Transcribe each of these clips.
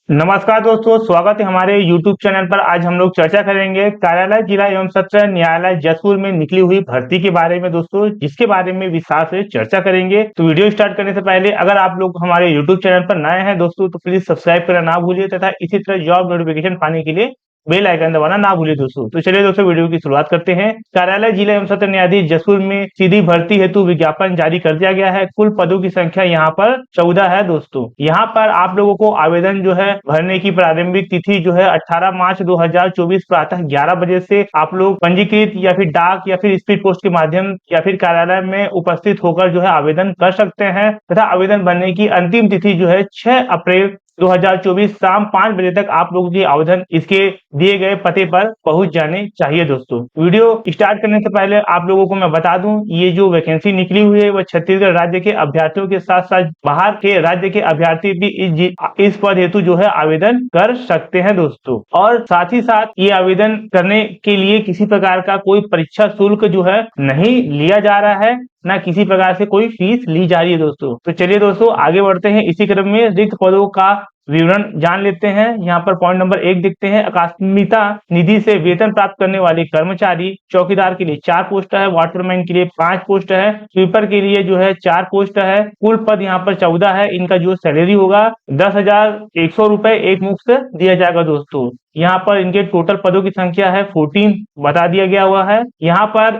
नमस्कार दोस्तों, स्वागत है हमारे YouTube चैनल पर। आज हम लोग चर्चा करेंगे कार्यालय जिला एवं सत्र न्यायालय जशपुर में निकली हुई भर्ती के बारे में दोस्तों, जिसके बारे में विस्तार से चर्चा करेंगे। तो वीडियो स्टार्ट करने से पहले अगर आप लोग हमारे YouTube चैनल पर नए हैं दोस्तों, तो प्लीज सब्सक्राइब करना ना भूलिए तथा इसी तरह जॉब नोटिफिकेशन पाने के लिए बेल आइकन दबाना ना भूलिए दोस्तों। तो चलिए दोस्तों, वीडियो की शुरुआत करते हैं। कार्यालय जिला एवं सत्र न्यायाधीश जशपुर में सीधी भर्ती हेतु विज्ञापन जारी कर दिया गया है। कुल पदों की संख्या यहाँ पर 14 है दोस्तों। यहाँ पर आप लोगों को आवेदन जो है भरने की प्रारंभिक तिथि जो है 18 मार्च 2024 प्रातः 11 बजे से आप लोग पंजीकृत या फिर डाक या फिर स्पीड पोस्ट के माध्यम या फिर कार्यालय में उपस्थित होकर जो है आवेदन कर सकते हैं तथा आवेदन भरने की अंतिम तिथि जो है 6 अप्रैल 2024 शाम 5 बजे तक आप लोगों की आवेदन इसके दिए गए पते पर पहुंच जाने चाहिए दोस्तों। वीडियो स्टार्ट करने से पहले आप लोगों को मैं बता दूं, ये जो वैकेंसी निकली हुई है वह छत्तीसगढ़ राज्य के अभ्यर्थियों के साथ साथ बाहर के राज्य के अभ्यर्थी भी इस पद हेतु जो है आवेदन कर सकते हैं दोस्तों। और साथ ही साथ ये आवेदन करने के लिए किसी प्रकार का कोई परीक्षा शुल्क जो है नहीं लिया जा रहा है, ना किसी प्रकार से कोई फीस ली जा रही है दोस्तों। तो चलिए दोस्तों आगे बढ़ते हैं। इसी क्रम में रिक्त पदों का विवरण जान लेते हैं। यहाँ पर पॉइंट नंबर 1 देखते हैं। आकस्मिकता निधि से वेतन प्राप्त करने वाले कर्मचारी। चौकीदार के लिए 4 पोस्ट है, वाटरमैन के लिए 5 पोस्ट है, स्वीपर के लिए जो है 4 पोस्ट है। कुल पद यहाँ पर 14 है। इनका जो सैलरी होगा 10,100 रुपए एक मुश्त दिया जाएगा दोस्तों। यहाँ पर इनके टोटल पदों की संख्या है 14 बता दिया गया हुआ है। यहाँ पर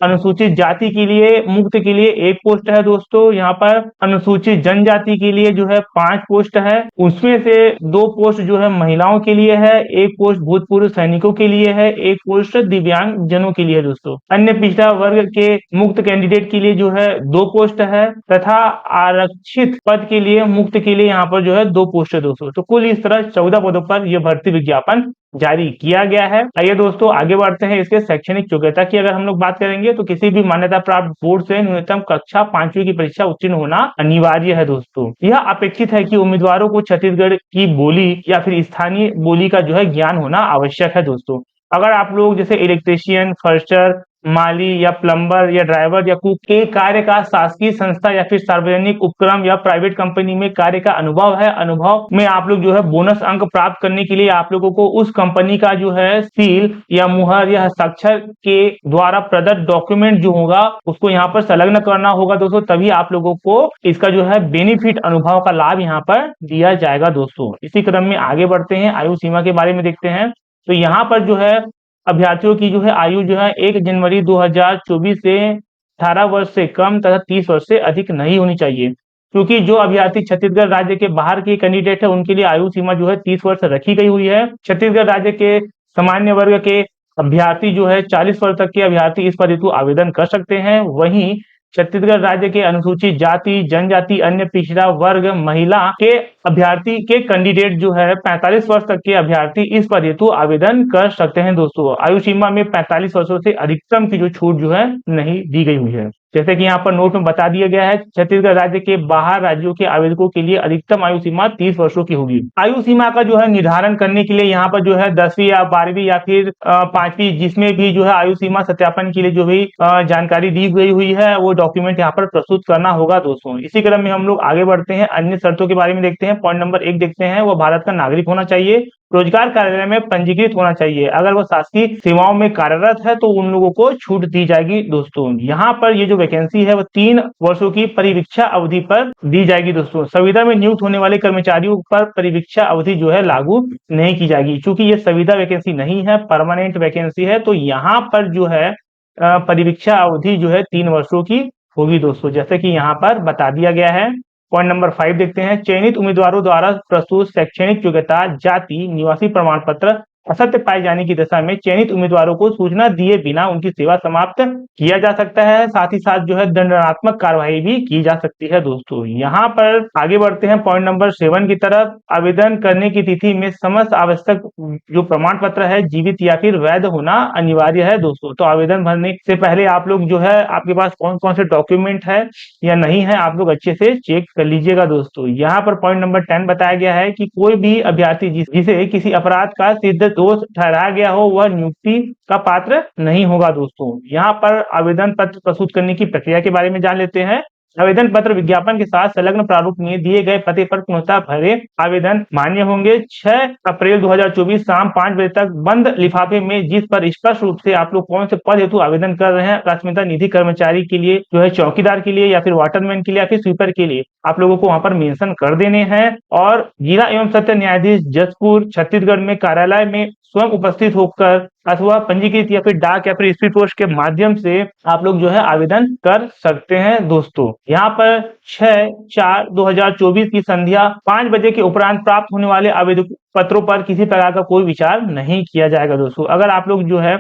अनुसूचित जाति के लिए मुक्त के लिए 1 पोस्ट है दोस्तों। यहाँ पर अनुसूचित जनजाति के लिए जो है 5 पोस्ट है। उसमें से 2 पोस्ट जो है महिलाओं के लिए है, 1 पोस्ट भूतपूर्व सैनिकों के लिए है, 1 पोस्ट दिव्यांग जनों के लिए है दोस्तों। अन्य पिछड़ा वर्ग के मुक्त कैंडिडेट के लिए जो है 2 पोस्ट है तथा आरक्षित पद के लिए मुक्त के लिए यहाँ पर जो है 2 पोस्ट है दोस्तों। तो कुल इस तरह 14 पदों पर यह भर्ती विज्ञापन जारी किया गया है। आइए दोस्तों आगे बढ़ते हैं। इसके शैक्षणिक योग्यता की अगर हम लोग बात करेंगे तो किसी भी मान्यता प्राप्त बोर्ड से न्यूनतम कक्षा 5वीं की परीक्षा उत्तीर्ण होना अनिवार्य है दोस्तों। यह अपेक्षित है कि उम्मीदवारों को छत्तीसगढ़ की बोली या फिर स्थानीय बोली का जो है ज्ञान होना आवश्यक है दोस्तों। अगर आप लोग जैसे इलेक्ट्रीशियन, फर्स्टर, माली या प्लम्बर या ड्राइवर या कुक के कार्य का शासकीय संस्था या फिर सार्वजनिक उपक्रम या प्राइवेट कंपनी में कार्य का अनुभव है, अनुभव में आप लोग जो है बोनस अंक प्राप्त करने के लिए आप लोगों को उस कंपनी का जो है सील या मुहर या हस्ताक्षर के द्वारा प्रदत्त डॉक्यूमेंट जो होगा उसको यहाँ पर संलग्न करना होगा दोस्तों। तभी आप लोगों को इसका जो है बेनिफिट अनुभव का लाभ यहाँ पर दिया जाएगा दोस्तों। इसी क्रम में आगे बढ़ते हैं। आयु सीमा के बारे में देखते हैं। तो यहाँ पर जो है अभ्यर्थियों की जो है आयु जो है 1 जनवरी 2024 से 18 वर्ष से कम तथा 30 वर्ष से अधिक नहीं होनी चाहिए, क्योंकि जो अभ्यर्थी छत्तीसगढ़ राज्य के बाहर के कैंडिडेट है उनके लिए आयु सीमा जो है 30 वर्ष रखी गई हुई है। छत्तीसगढ़ राज्य के सामान्य वर्ग के अभ्यर्थी जो है 40 वर्ष तक के अभ्यर्थी इस पद हेतु आवेदन कर सकते हैं। वहीं छत्तीसगढ़ राज्य के अनुसूचित जाति, जनजाति, अन्य पिछड़ा वर्ग, महिला के अभ्यर्थी के कैंडिडेट जो है 45 वर्ष तक के अभ्यर्थी इस पद हेतु आवेदन कर सकते हैं दोस्तों। आयु सीमा में 45 वर्षों से अधिकतम की जो छूट जो है नहीं दी गई हुई है। जैसे कि यहाँ पर नोट में बता दिया गया है, छत्तीसगढ़ राज्य के बाहर राज्यों के आवेदकों के लिए अधिकतम आयु सीमा 30 वर्षों की होगी। आयु सीमा का जो है निर्धारण करने के लिए यहाँ पर जो है 10वीं या 12वीं या फिर 5वीं जिसमें भी जो है आयु सीमा सत्यापन के लिए जो भी जानकारी दी गई हुई है वो डॉक्यूमेंट यहाँ पर प्रस्तुत करना होगा दोस्तों। इसी क्रम में हम लोग आगे बढ़ते हैं। अन्य शर्तों के बारे में देखते हैं। पॉइंट नंबर 1 देखते हैं। वो भारत का नागरिक होना चाहिए, रोजगार कार्यालय में पंजीकृत होना चाहिए। अगर वो शासकीय सेवाओं में कार्यरत है तो उन लोगों को छूट दी जाएगी दोस्तों। यहाँ पर ये जो वैकेंसी है वो 3 वर्षों की परिवीक्षा अवधि पर दी जाएगी दोस्तों। संविदा में नियुक्त होने वाले कर्मचारियों पर परिवीक्षा अवधि जो है लागू नहीं की जाएगी, क्योंकि ये संविदा वैकेंसी नहीं है, परमानेंट वैकेंसी है। तो यहाँ पर जो है परिवीक्षा अवधि जो है 3 वर्षों की होगी दोस्तों, जैसे कि यहाँ पर बता दिया गया है। पॉइंट नंबर 5 देखते हैं। चयनित उम्मीदवारों द्वारा प्रस्तुत शैक्षणिक योग्यता, जाति, निवासी प्रमाण पत्र असत्य पाए जाने की दशा में चयनित उम्मीदवारों को सूचना दिए बिना उनकी सेवा समाप्त किया जा सकता है। साथ ही साथ जो है दंडात्मक कार्रवाई भी की जा सकती है दोस्तों। यहाँ पर आगे बढ़ते हैं पॉइंट नंबर 7 की तरफ। आवेदन करने की तिथि में समस्त आवश्यक जो प्रमाण पत्र है जीवित या फिर वैध होना अनिवार्य है दोस्तों। तो आवेदन भरने से पहले आप लोग जो है आपके पास कौन कौन से डॉक्यूमेंट है या नहीं है आप लोग अच्छे से चेक कर लीजिएगा दोस्तों। यहाँ पर पॉइंट नंबर 10 बताया गया है कि कोई भी अभ्यर्थी जिसे किसी अपराध का सिद्ध दोष ठहराया गया हो वह नियुक्ति का पात्र नहीं होगा दोस्तों। यहाँ पर आवेदन पत्र प्रस्तुत करने की प्रक्रिया के बारे में जान लेते हैं। आवेदन पत्र विज्ञापन के साथ संलग्न प्रारूप में दिए गए पते पर पुनः भरे आवेदन मान्य होंगे। 6 अप्रैल 2024 शाम 5 बजे तक बंद लिफाफे में, जिस पर स्पष्ट रूप से आप लोग कौन से पद हेतु आवेदन कर रहे हैं, अकस्मिता निधि कर्मचारी के लिए जो है, चौकीदार के लिए या फिर वाटरमैन के लिए या फिर स्वीपर के लिए, आप लोगों को वहां पर मेंशन कर देने हैं। और जिला एवं सत्र न्यायाधीश जसपुर छत्तीसगढ़ में कार्यालय में स्वयं उपस्थित होकर अथवा पंजीकृत या फिर डाक या फिर स्पीड पोस्ट के माध्यम से आप लोग जो है आवेदन कर सकते हैं दोस्तों। यहाँ पर 6/4/2024 की संध्या 5 बजे के उपरांत प्राप्त होने वाले आवेदन पत्रों पर किसी प्रकार का कोई विचार नहीं किया जाएगा दोस्तों। अगर आप लोग जो है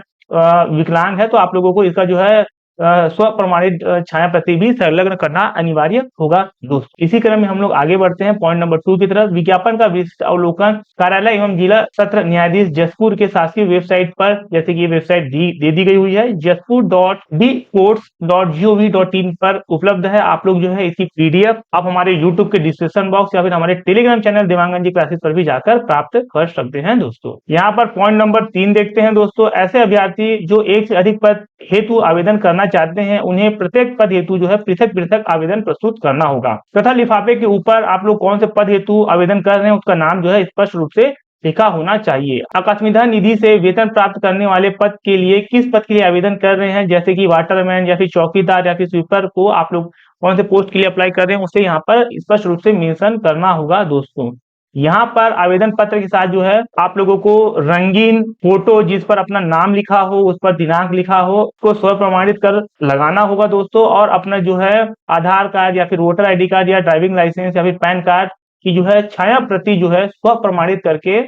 विकलांग है तो आप लोगों को इसका जो है स्व प्रमाणित छाया प्रति भी संलग्न करना अनिवार्य होगा दोस्तों। इसी क्रम में हम लोग आगे बढ़ते हैं पॉइंट नंबर 2 की तरफ। विज्ञापन का विशिष्ट अवलोकन कार्यालय एवं जिला सत्र न्यायाधीश जसपुर के शासकीय वेबसाइट पर, जैसे कि ये वेबसाइट दे दी गई हुई है, jaspoor.dcourts.gov.in पर उपलब्ध है। आप लोग जो है इसकी पीडीएफ आप हमारे यूट्यूब के डिस्क्रिप्शन बॉक्स या फिर हमारे टेलीग्राम चैनल देवांगन जी क्लासेस पर भी जाकर प्राप्त कर सकते हैं दोस्तों। यहाँ पर पॉइंट नंबर 3 देखते हैं दोस्तों। ऐसे अभ्यर्थी जो एक से अधिक पद हेतु आवेदन करना चाहते हैं, उन्हें प्रत्येक पद हेतु जो है पृथक पृथक आवेदन प्रस्तुत करना होगा तथा लिफाफे के ऊपर आप लोग कौन से पद हेतु आवेदन कर रहे हैं उसका नाम जो है स्पष्ट रूप से लिखा होना चाहिए। अकस्मिता निधि से वेतन प्राप्त करने वाले पद के लिए किस पद के लिए आवेदन कर रहे हैं, जैसे कि वाटरमैन या फिर चौकीदार या फिर स्वीपर को आप लोग कौन से पोस्ट के लिए अप्लाई कर रहे हैं, उसे यहाँ पर स्पष्ट रूप से मेंशन करना होगा दोस्तों। यहाँ पर आवेदन पत्र के साथ जो है आप लोगों को रंगीन फोटो जिस पर अपना नाम लिखा हो, उस पर दिनांक लिखा हो, उसको स्व प्रमाणित कर लगाना होगा दोस्तों। और अपना जो है आधार कार्ड या फिर वोटर आईडी कार्ड या ड्राइविंग लाइसेंस या फिर पैन कार्ड की जो है छाया प्रति जो है स्व प्रमाणित करके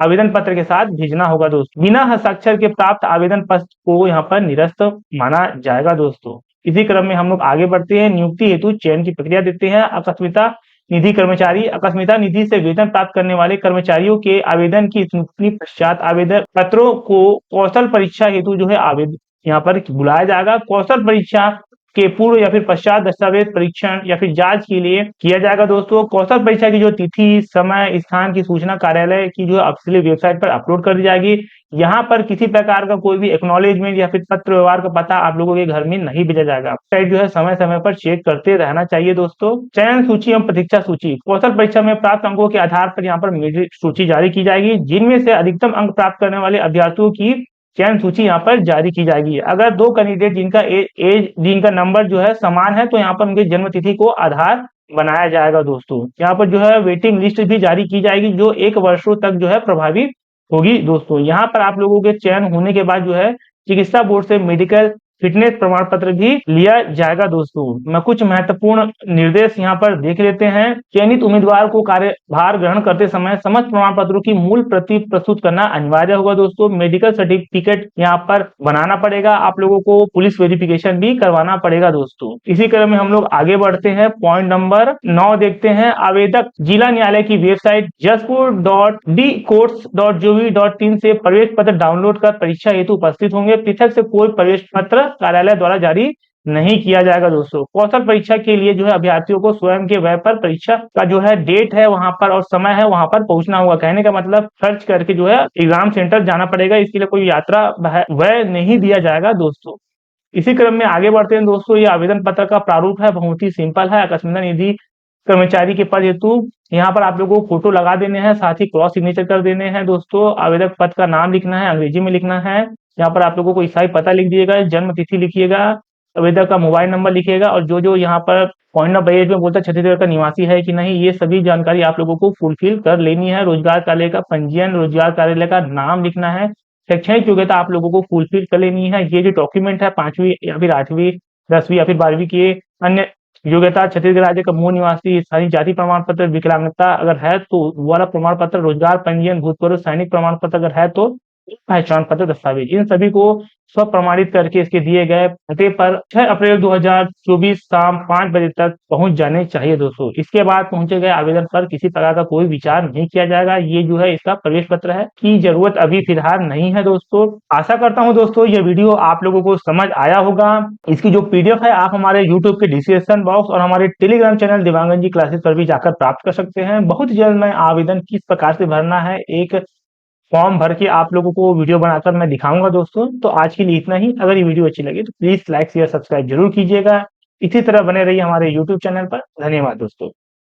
आवेदन पत्र के साथ भेजना होगा दोस्तों। बिना हस्ताक्षर के प्राप्त आवेदन पत्र को यहाँ पर निरस्त माना जाएगा दोस्तों। इसी क्रम में हम लोग आगे बढ़ते हैं। नियुक्ति हेतु चयन की प्रक्रिया देखते हैं। अकस्मिता निधि कर्मचारी, अकस्मिता निधि से वेतन प्राप्त करने वाले कर्मचारियों के आवेदन की स्वीकृति पश्चात आवेदन पत्रों को कौशल परीक्षा हेतु जो है आवेदन यहाँ पर बुलाया जाएगा। कौशल परीक्षा के पूर्व या फिर पश्चात दस्तावेज परीक्षण या फिर जांच के लिए किया जाएगा दोस्तों। कौशल परीक्षा की जो तिथि, समय, स्थान की सूचना कार्यालय की जो ऑफिशियल वेबसाइट पर अपलोड कर दी जाएगी। यहाँ पर किसी प्रकार का कोई भी एक्नॉलेजमेंट या फिर पत्र व्यवहार का पता आप लोगों के घर में नहीं भेजा जाएगा। वेबसाइट जो है समय समय पर चेक करते रहना चाहिए दोस्तों। चयन सूची एवं प्रतीक्षा सूची, कौशल परीक्षा में प्राप्त अंकों के आधार पर यहाँ पर मेरिट सूची जारी की जाएगी, जिनमें से अधिकतम अंक प्राप्त करने वाले अभ्यर्थियों की चयन सूची यहाँ पर जारी की जाएगी। अगर दो कैंडिडेट जिनका नंबर जो है समान है तो यहाँ पर उनकी जन्म तिथि को आधार बनाया जाएगा दोस्तों। यहाँ पर जो है वेटिंग लिस्ट भी जारी की जाएगी जो 1 वर्षों तक जो है प्रभावी होगी दोस्तों। यहाँ पर आप लोगों के चयन होने के बाद जो है चिकित्सा बोर्ड से मेडिकल फिटनेस प्रमाण पत्र भी लिया जाएगा दोस्तों। मैं कुछ महत्वपूर्ण निर्देश यहाँ पर देख लेते हैं। चयनित उम्मीदवार को कार्यभार ग्रहण करते समय समस्त प्रमाण पत्रों की मूल प्रति प्रस्तुत करना अनिवार्य होगा दोस्तों। मेडिकल सर्टिफिकेट यहाँ पर बनाना पड़ेगा। आप लोगों को पुलिस वेरिफिकेशन भी करवाना पड़ेगा दोस्तों। इसी क्रम में हम लोग आगे बढ़ते हैं। पॉइंट नंबर 9 देखते हैं। आवेदक जिला न्यायालय की वेबसाइट jaspoor.dcourts.gov.in से प्रवेश पत्र डाउनलोड कर परीक्षा हेतु उपस्थित होंगे। पृथक से कोई प्रवेश पत्र कार्यालय द्वारा जारी नहीं किया जाएगा दोस्तों। कौशल परीक्षा के लिए जो है अभ्यर्थियों को स्वयं के वेब पर परीक्षा का जो है डेट है वहां पर और समय है वहां पर पहुंचना होगा। कहने का मतलब सर्च करके जो है एग्जाम सेंटर जाना पड़ेगा। इसके लिए कोई यात्रा व्यय नहीं दिया जाएगा दोस्तों। इसी क्रम में आगे बढ़ते हैं दोस्तों। ये आवेदन पत्र का प्रारूप है, बहुत ही सिंपल है। अकस्मिता निधि कर्मचारी के पद हेतु यहाँ पर आप लोगों को फोटो लगा देने हैं, साथ ही क्रॉस सिग्नेचर कर देने हैं दोस्तों। आवेदक पद का नाम लिखना है, अंग्रेजी में लिखना है। यहाँ पर आप लोगों को ईसाई पता लिख दिएगा, जन्म तिथि लिखिएगा, आवेदक का मोबाइल नंबर लिखिएगा और जो यहाँ पर पॉइंट नंबर 8 में बोलता है छत्तीसगढ़ का निवासी है कि नहीं, ये सभी जानकारी आप लोगों को फुलफिल कर लेनी है। रोजगार कार्यालय का पंजीयन, रोजगार कार्यालय का नाम लिखना है, शैक्षणिक योग्यता आप लोगों को फुलफिल कर लेनी है। ये जो डॉक्यूमेंट है 5वीं या फिर 8वीं 10वीं या फिर 12वीं के अन्य योग्यता, छत्तीसगढ़ राज्य का मूल निवासी, स्थानीय जाति प्रमाण पत्र, विकलांगता अगर है तो वाला प्रमाण पत्र, रोजगार पंजीयन, भूतपूर्व सैनिक प्रमाण पत्र अगर है तो पहचान पत्र दस्तावेज, इन सभी को स्व प्रमाणित करके इसके दिए गए पते पर 6 अप्रैल 2024 शाम 5 बजे तक पहुंच जाने चाहिए दोस्तों। इसके बाद पहुंचे गए आवेदन पर किसी प्रकार का कोई विचार नहीं किया जाएगा। ये जो है इसका प्रवेश पत्र है की जरूरत अभी फिलहाल नहीं है दोस्तों। आशा करता हूं दोस्तों ये वीडियो आप लोगों को समझ आया होगा। इसकी जो पीडीएफ है आप हमारे यूट्यूब के डिस्क्रिप्शन बॉक्स और हमारे टेलीग्राम चैनल देवांगन जी क्लासेस पर भी जाकर प्राप्त कर सकते हैं। बहुत जल्द मैं आवेदन किस प्रकार से भरना है एक फॉर्म भर के आप लोगों को वीडियो बनाकर मैं दिखाऊंगा दोस्तों। तो आज के लिए इतना ही। अगर ये वीडियो अच्छी लगी तो प्लीज लाइक शेयर सब्सक्राइब जरूर कीजिएगा। इसी तरह बने रहिए हमारे यूट्यूब चैनल पर। धन्यवाद दोस्तों।